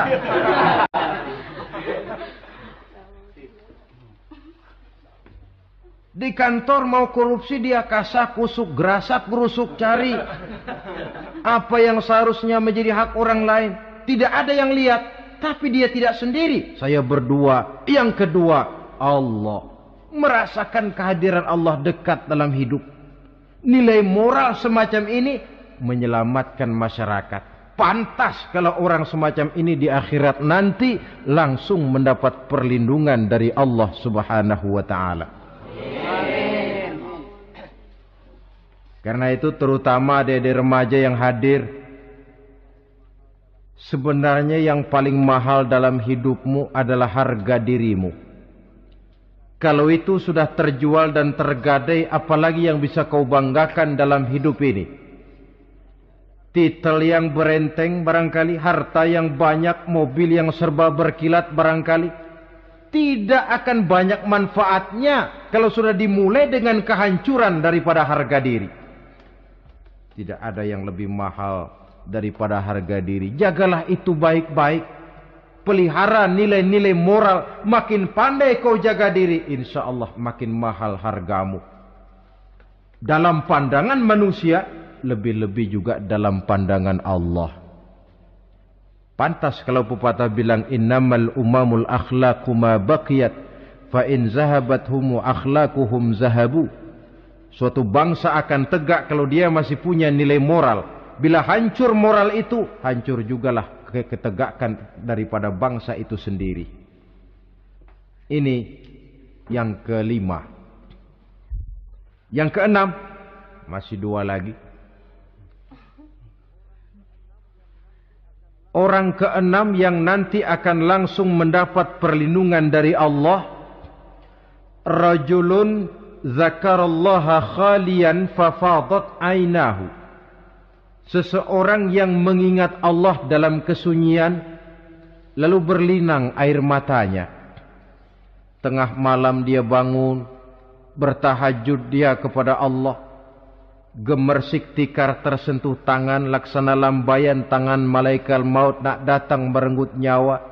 Di kantor mau korupsi, dia kasak kusuk, gerasak gerusuk, cari apa yang seharusnya menjadi hak orang lain. Tidak ada yang lihat. Tapi dia tidak sendiri. Saya berdua. Yang kedua, Allah. Merasakan kehadiran Allah dekat dalam hidup. Nilai moral semacam ini menyelamatkan masyarakat. Pantas kalau orang semacam ini di akhirat nanti langsung mendapat perlindungan dari Allah Subhanahu wa ta'ala. Karena itu terutama adik-adik remaja yang hadir, sebenarnya yang paling mahal dalam hidupmu adalah harga dirimu. Kalau itu sudah terjual dan tergadai, apalagi yang bisa kau banggakan dalam hidup ini? Titel yang berenteng barangkali, harta yang banyak, mobil yang serba berkilat barangkali. Tidak akan banyak manfaatnya kalau sudah dimulai dengan kehancuran daripada harga diri. Tidak ada yang lebih mahal daripada harga diri. Jagalah itu baik-baik. Pelihara nilai-nilai moral. Makin pandai kau jaga diri, insya Allah makin mahal hargamu. Dalam pandangan manusia, lebih-lebih juga dalam pandangan Allah. Pantas kalau pepatah bilang, innamal umamul akhlaqu ma baqiyat, fa in zahabat humu akhlaquhum zahabu. Suatu bangsa akan tegak kalau dia masih punya nilai moral. Bila hancur moral itu, hancur jugalah ketegakan daripada bangsa itu sendiri. Ini yang kelima. Yang keenam, masih dua lagi. Orang keenam yang nanti akan langsung mendapat perlindungan dari Allah, rajulun zakarallaha khalian fafadat ainahu. Seseorang yang mengingat Allah dalam kesunyian, lalu berlinang air matanya. Tengah malam dia bangun, bertahajud dia kepada Allah. Gemersik tikar tersentuh tangan, laksana lambaian tangan malaikat maut nak datang merenggut nyawa.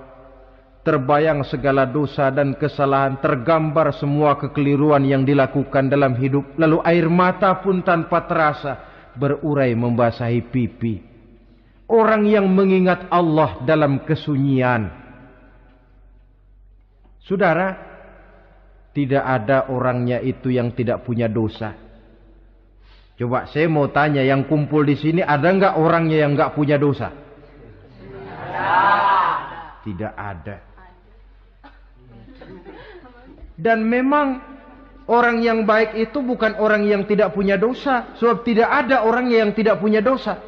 Terbayang segala dosa dan kesalahan, tergambar semua kekeliruan yang dilakukan dalam hidup. Lalu air mata pun tanpa terasa berurai membasahi pipi. Orang yang mengingat Allah dalam kesunyian. Saudara, tidak ada orangnya itu yang tidak punya dosa. Coba saya mau tanya, yang kumpul di sini ada enggak orangnya yang enggak punya dosa? Tidak ada. Dan memang orang yang baik itu bukan orang yang tidak punya dosa. Sebab tidak ada orang yang tidak punya dosa.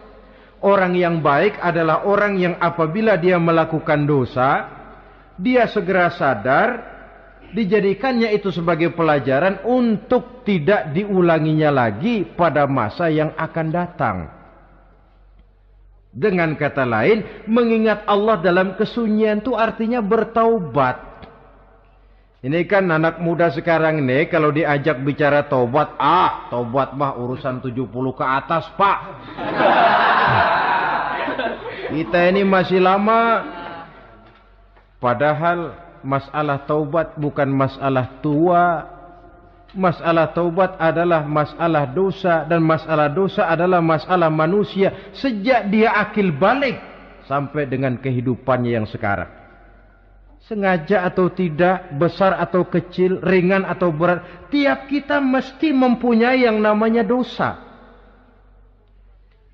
Orang yang baik adalah orang yang apabila dia melakukan dosa, dia segera sadar, dijadikannya itu sebagai pelajaran untuk tidak diulanginya lagi pada masa yang akan datang. Dengan kata lain, mengingat Allah dalam kesunyian itu artinya bertaubat. Ini kan anak muda sekarang ini kalau diajak bicara taubat, taubat mah urusan 70 ke atas, Pak. Kita ini masih lama. Padahal masalah taubat bukan masalah tua. Masalah taubat adalah masalah dosa, dan masalah dosa adalah masalah manusia sejak dia akil balik sampai dengan kehidupannya yang sekarang. Sengaja atau tidak, besar atau kecil, ringan atau berat, tiap kita mesti mempunyai yang namanya dosa.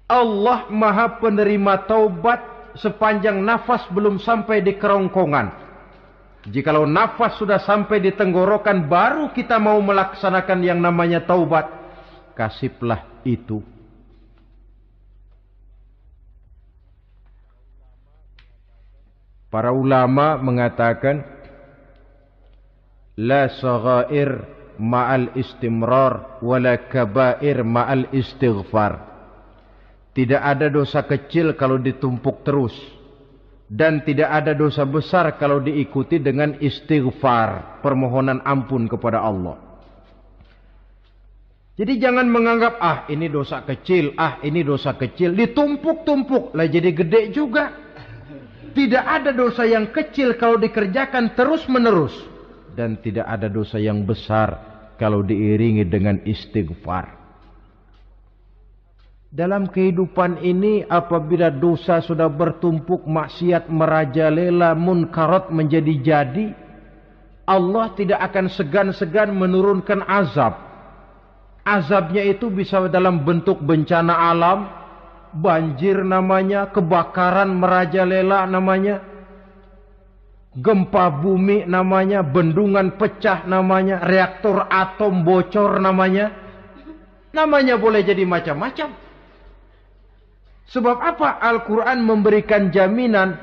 Allah Maha Penerima taubat sepanjang nafas belum sampai di kerongkongan. Jikalau nafas sudah sampai di tenggorokan, baru kita mau melaksanakan yang namanya taubat. Kasihlah itu. Para ulama mengatakan, la saghair ma'al istimrar wala kabair ma'al istighfar. Tidak ada dosa kecil kalau ditumpuk terus, dan tidak ada dosa besar kalau diikuti dengan istighfar, permohonan ampun kepada Allah. Jadi jangan menganggap ini dosa kecil, ini dosa kecil, ditumpuk-tumpuk lah jadi gede juga. Tidak ada dosa yang kecil kalau dikerjakan terus-menerus, dan tidak ada dosa yang besar kalau diiringi dengan istighfar. Dalam kehidupan ini, apabila dosa sudah bertumpuk, maksiat merajalela, munkarat menjadi jadi, Allah tidak akan segan-segan menurunkan azab. Azabnya itu bisa dalam bentuk bencana alam, banjir namanya, kebakaran merajalela namanya, gempa bumi namanya, bendungan pecah namanya, reaktor atom bocor namanya. Namanya boleh jadi macam-macam. Sebab apa? Al-Quran memberikan jaminan,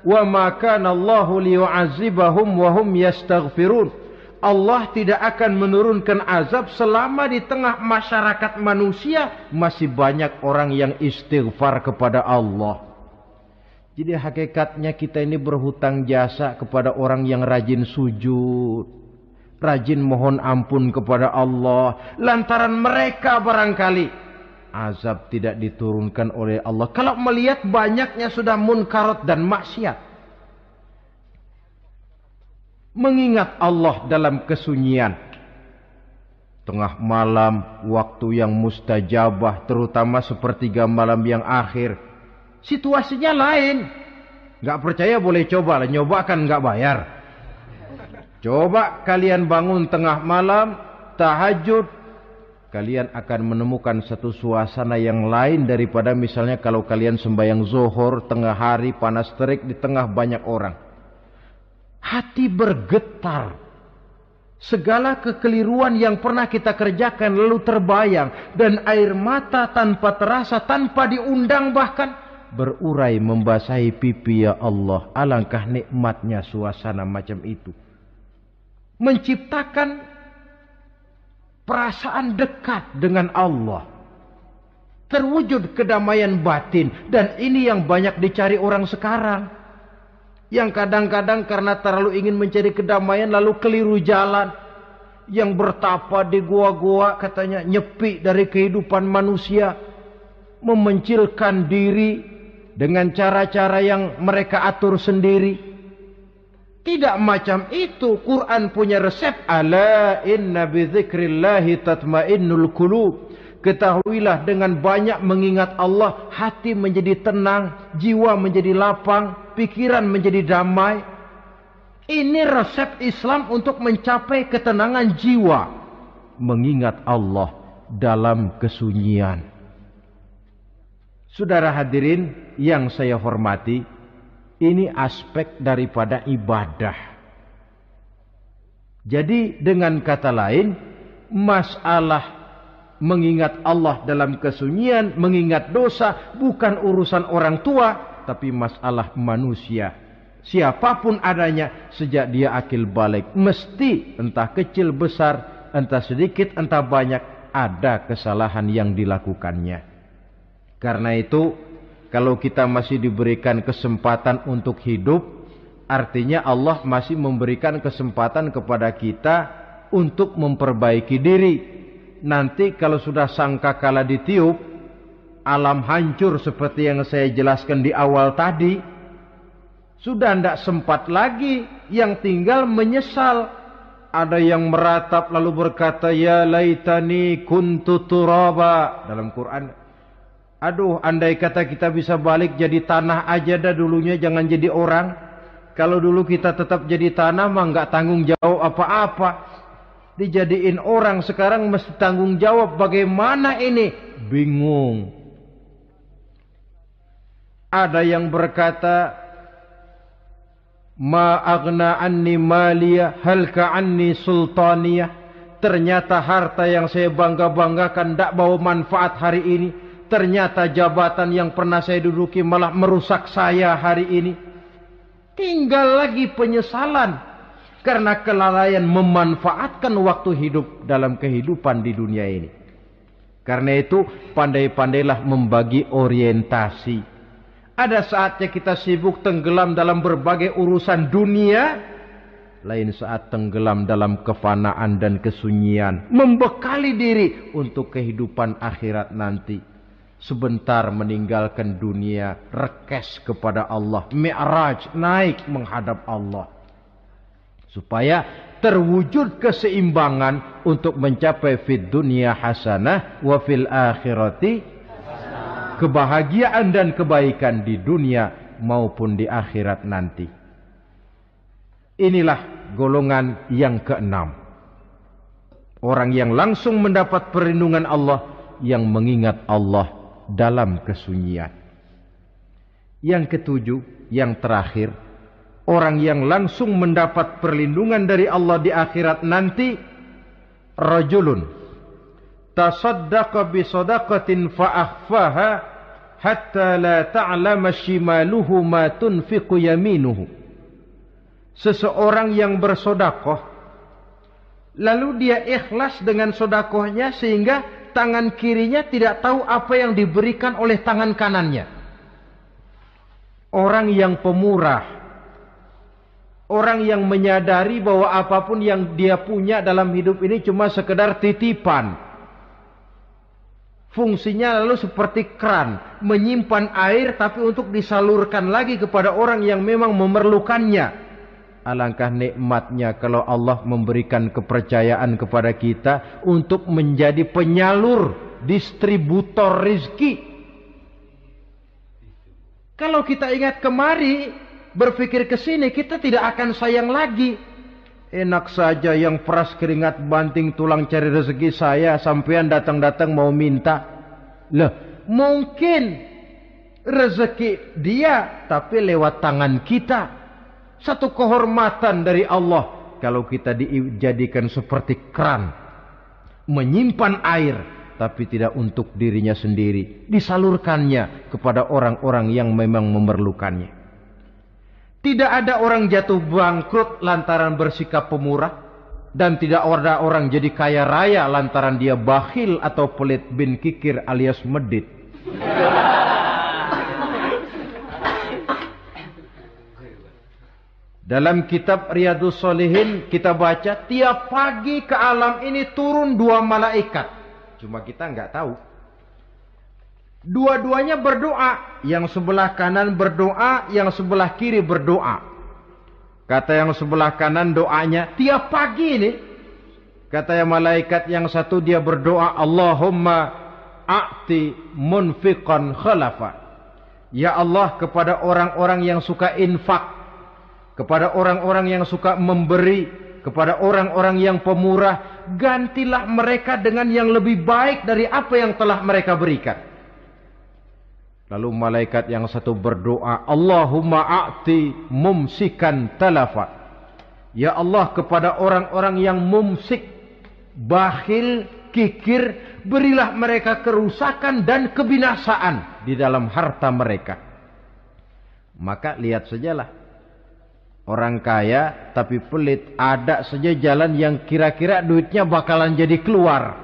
wa ma kana Allahu liyu'adzibahum wa hum yastaghfirun. Allah tidak akan menurunkan azab selama di tengah masyarakat manusia masih banyak orang yang istighfar kepada Allah. Jadi hakikatnya kita ini berhutang jasa kepada orang yang rajin sujud, rajin mohon ampun kepada Allah. Lantaran mereka barangkali azab tidak diturunkan oleh Allah kalau melihat banyaknya sudah munkarat dan maksiat. Mengingat Allah dalam kesunyian, tengah malam, waktu yang mustajabah, terutama sepertiga malam yang akhir, situasinya lain. Gak percaya boleh coba, nyoba kan gak bayar. Coba kalian bangun tengah malam, tahajud, kalian akan menemukan satu suasana yang lain daripada misalnya kalau kalian sembahyang zuhur tengah hari panas terik di tengah banyak orang. Hati bergetar. Segala kekeliruan yang pernah kita kerjakan lalu terbayang, dan air mata tanpa terasa, tanpa diundang bahkan berurai membasahi pipi. Ya Allah, alangkah nikmatnya suasana macam itu, menciptakan perasaan dekat dengan Allah, terwujud kedamaian batin. Dan ini yang banyak dicari orang sekarang, yang kadang-kadang karena terlalu ingin mencari kedamaian lalu keliru jalan. Yang bertapa di gua-gua katanya nyepi dari kehidupan manusia, memencilkan diri dengan cara-cara yang mereka atur sendiri. Tidak macam itu. Quran punya resep. Ala inna bidzikrillahi tatmainnul qulub. Ketahuilah, dengan banyak mengingat Allah, hati menjadi tenang, jiwa menjadi lapang, pikiran menjadi damai. Ini resep Islam untuk mencapai ketenangan jiwa. Mengingat Allah dalam kesunyian. Saudara hadirin yang saya hormati, ini aspek daripada ibadah. Jadi dengan kata lain, masalah mengingat Allah dalam kesunyian, mengingat dosa, bukan urusan orang tua, tapi masalah manusia. Siapapun adanya, sejak dia akil balik, mesti entah kecil besar, entah sedikit entah banyak, ada kesalahan yang dilakukannya. Karena itu Kalau kita masih diberikan kesempatan untuk hidup, artinya Allah masih memberikan kesempatan kepada kita untuk memperbaiki diri. Nanti kalau sudah sangkakala ditiup, alam hancur seperti yang saya jelaskan di awal tadi, sudah tidak sempat lagi, yang tinggal menyesal. Ada yang meratap lalu berkata, ya laitani kuntu turaba. Dalam Quran, aduh, andai kata kita bisa balik jadi tanah aja dah dulunya, jangan jadi orang. Kalau dulu kita tetap jadi tanah mah nggak tanggung jawab apa-apa. Dijadiin orang sekarang mesti tanggung jawab. Bagaimana ini? Bingung. Ada yang berkata, ma aghna anni maliyah halka anni sultaniyah. Ternyata harta yang saya bangga-banggakan tidak bawa manfaat hari ini. Ternyata jabatan yang pernah saya duduki malah merusak saya hari ini. Tinggal lagi penyesalan karena kelalaian memanfaatkan waktu hidup dalam kehidupan di dunia ini. Karena itu pandai-pandailah membagi orientasi. Ada saatnya kita sibuk tenggelam dalam berbagai urusan dunia, lain saat tenggelam dalam kefanaan dan kesunyian, membekali diri untuk kehidupan akhirat nanti. Sebentar meninggalkan dunia, rekes kepada Allah, mi'raj, naik menghadap Allah, supaya terwujud keseimbangan untuk mencapai fid dunya hasanah wa fil akhirati, kebahagiaan dan kebaikan di dunia maupun di akhirat nanti. Inilah golongan yang keenam. Orang yang langsung mendapat perlindungan Allah, yang mengingat Allah dalam kesunyian. Yang ketujuh, yang terakhir, orang yang langsung mendapat perlindungan dari Allah di akhirat nanti, rajulun tasaddaqa bi sadaqatin fa akhfaha hatta la ta'lama shimaluhu ma tunfiqu yaminuhu. Seseorang yang bersedekah lalu dia ikhlas dengan sedekahnya sehingga tangan kirinya tidak tahu apa yang diberikan oleh tangan kanannya. Orang yang pemurah, orang yang menyadari bahwa apapun yang dia punya dalam hidup ini cuma sekedar titipan. Fungsinya lalu seperti keran, menyimpan air tapi untuk disalurkan lagi kepada orang yang memang memerlukannya. Alangkah nikmatnya kalau Allah memberikan kepercayaan kepada kita untuk menjadi penyalur, distributor rezeki. Kalau kita ingat kemari, berpikir ke sini, kita tidak akan sayang lagi. Enak saja yang peras keringat banting tulang cari rezeki saya, sampean datang-datang mau minta. Lah, mungkin rezeki dia tapi lewat tangan kita. Satu kehormatan dari Allah kalau kita dijadikan seperti keran, menyimpan air tapi tidak untuk dirinya sendiri, disalurkannya kepada orang-orang yang memang memerlukannya. Tidak ada orang jatuh bangkrut lantaran bersikap pemurah, dan tidak ada orang jadi kaya raya lantaran dia bakhil atau pelit bin kikir alias medit. Dalam kitab Riyadhus Shalihin kita baca, tiap pagi ke alam ini turun 2 malaikat. Cuma kita nggak tahu. Dua-duanya berdoa. Yang sebelah kanan berdoa, yang sebelah kiri berdoa. Kata yang sebelah kanan doanya tiap pagi ini. Kata yang malaikat yang satu dia berdoa, Allahumma a'ti munfiqan khalafa. Ya Allah, kepada orang-orang yang suka infak, kepada orang-orang yang suka memberi, kepada orang-orang yang pemurah, gantilah mereka dengan yang lebih baik dari apa yang telah mereka berikan. Lalu malaikat yang satu berdoa, Allahumma a'ti mumsikan talafa. Ya Allah, kepada orang-orang yang mumsik, bakhil, kikir, berilah mereka kerusakan dan kebinasaan di dalam harta mereka. Maka lihat sajalah, orang kaya tapi pelit, ada saja jalan yang kira-kira duitnya bakalan jadi keluar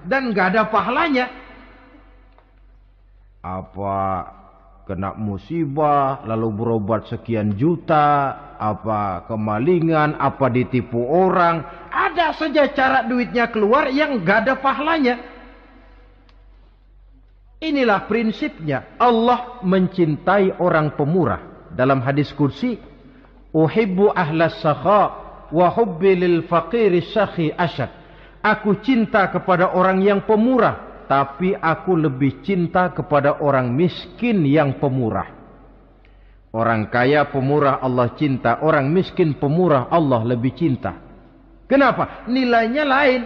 dan gak ada pahalanya. Apa kena musibah, lalu berobat sekian juta, apa kemalingan, apa ditipu orang. Ada saja cara duitnya keluar yang gak ada pahalanya. Inilah prinsipnya. Allah mencintai orang pemurah. Dalam hadis kursi, uhibbu ahlas sakha wa hubbi lil faqiri syakhi asyad. Aku cinta kepada orang yang pemurah, tapi aku lebih cinta kepada orang miskin yang pemurah. Orang kaya pemurah Allah cinta, orang miskin pemurah Allah lebih cinta. Kenapa? Nilainya lain.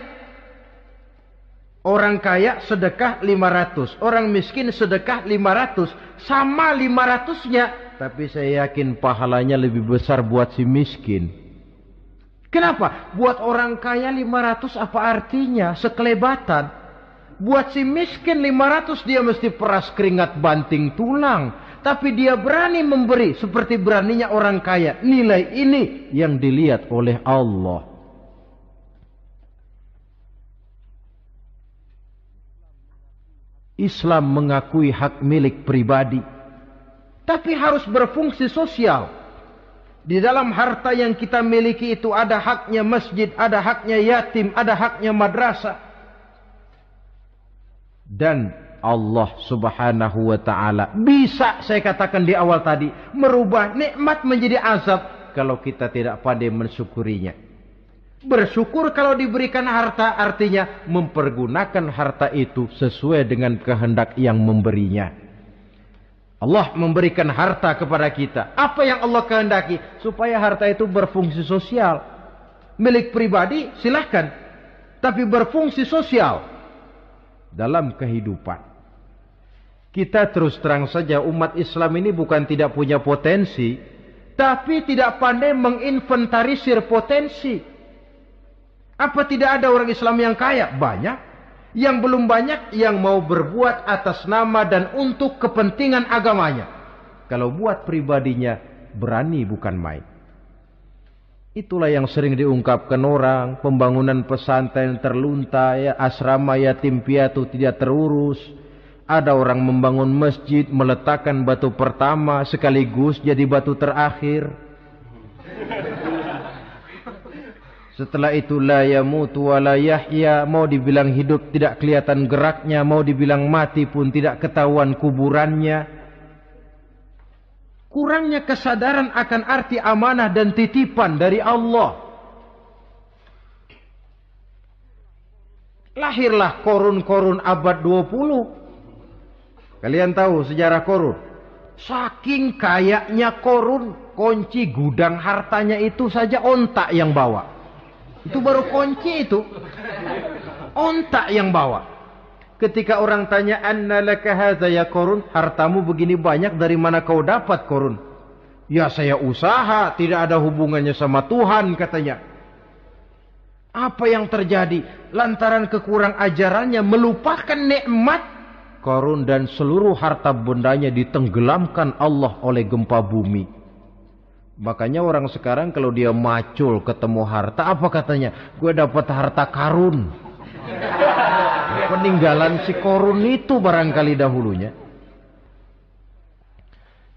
Orang kaya sedekah 500, orang miskin sedekah 500, sama 500-nya, tapi saya yakin pahalanya lebih besar buat si miskin. Kenapa? Buat orang kaya 500 apa artinya? Sekelebatan. Buat si miskin 500 dia mesti peras keringat banting tulang. Tapi dia berani memberi seperti beraninya orang kaya. Nilai ini yang dilihat oleh Allah. Islam mengakui hak milik pribadi. Tapi harus berfungsi sosial. Di dalam harta yang kita miliki itu ada haknya masjid, ada haknya yatim, ada haknya madrasah. Dan Allah subhanahu wa ta'ala bisa, saya katakan di awal tadi, merubah nikmat menjadi azab kalau kita tidak pandai mensyukurinya. Bersyukur kalau diberikan harta artinya mempergunakan harta itu sesuai dengan kehendak yang memberinya. Allah memberikan harta kepada kita. Apa yang Allah kehendaki? Supaya harta itu berfungsi sosial. Milik pribadi silahkan, tapi berfungsi sosial dalam kehidupan. Kita terus terang saja, umat Islam ini bukan tidak punya potensi, tapi tidak pandai menginventarisir potensi. Apa tidak ada orang Islam yang kaya? Banyak. Yang belum banyak yang mau berbuat atas nama dan untuk kepentingan agamanya. Kalau buat pribadinya berani bukan main. Itulah yang sering diungkapkan orang, pembangunan pesantren terlunta, ya, asrama yatim piatu tidak terurus. Ada orang membangun masjid, meletakkan batu pertama sekaligus jadi batu terakhir. Setelah itu la yamutu wa la yahya, mau dibilang hidup tidak kelihatan geraknya, mau dibilang mati pun tidak ketahuan kuburannya. Kurangnya kesadaran akan arti amanah dan titipan dari Allah. Lahirlah korun-korun abad 20. Kalian tahu sejarah korun? Saking kayaknya korun, kunci gudang hartanya itu saja onta yang bawa. Itu baru kunci itu. Onta yang bawa. Ketika orang tanya, anna laka hadza ya korun, hartamu begini banyak dari mana kau dapat korun? Ya saya usaha, tidak ada hubungannya sama Tuhan katanya. Apa yang terjadi? Lantaran kekurang ajarannya melupakan nikmat, korun dan seluruh harta bendanya ditenggelamkan Allah oleh gempa bumi. Makanya orang sekarang kalau dia macul ketemu harta, apa katanya? Gue dapat harta karun. Peninggalan si korun itu barangkali dahulunya.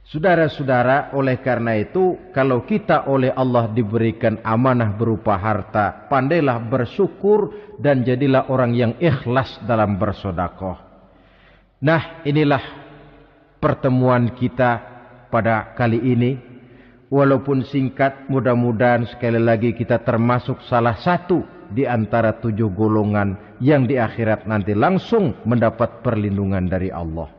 Saudara-saudara, oleh karena itu, kalau kita oleh Allah diberikan amanah berupa harta, pandailah bersyukur dan jadilah orang yang ikhlas dalam bersedekah. Nah, inilah pertemuan kita pada kali ini. Walaupun singkat, mudah-mudahan sekali lagi kita termasuk salah satu di antara 7 golongan yang di akhirat nanti langsung mendapat perlindungan dari Allah.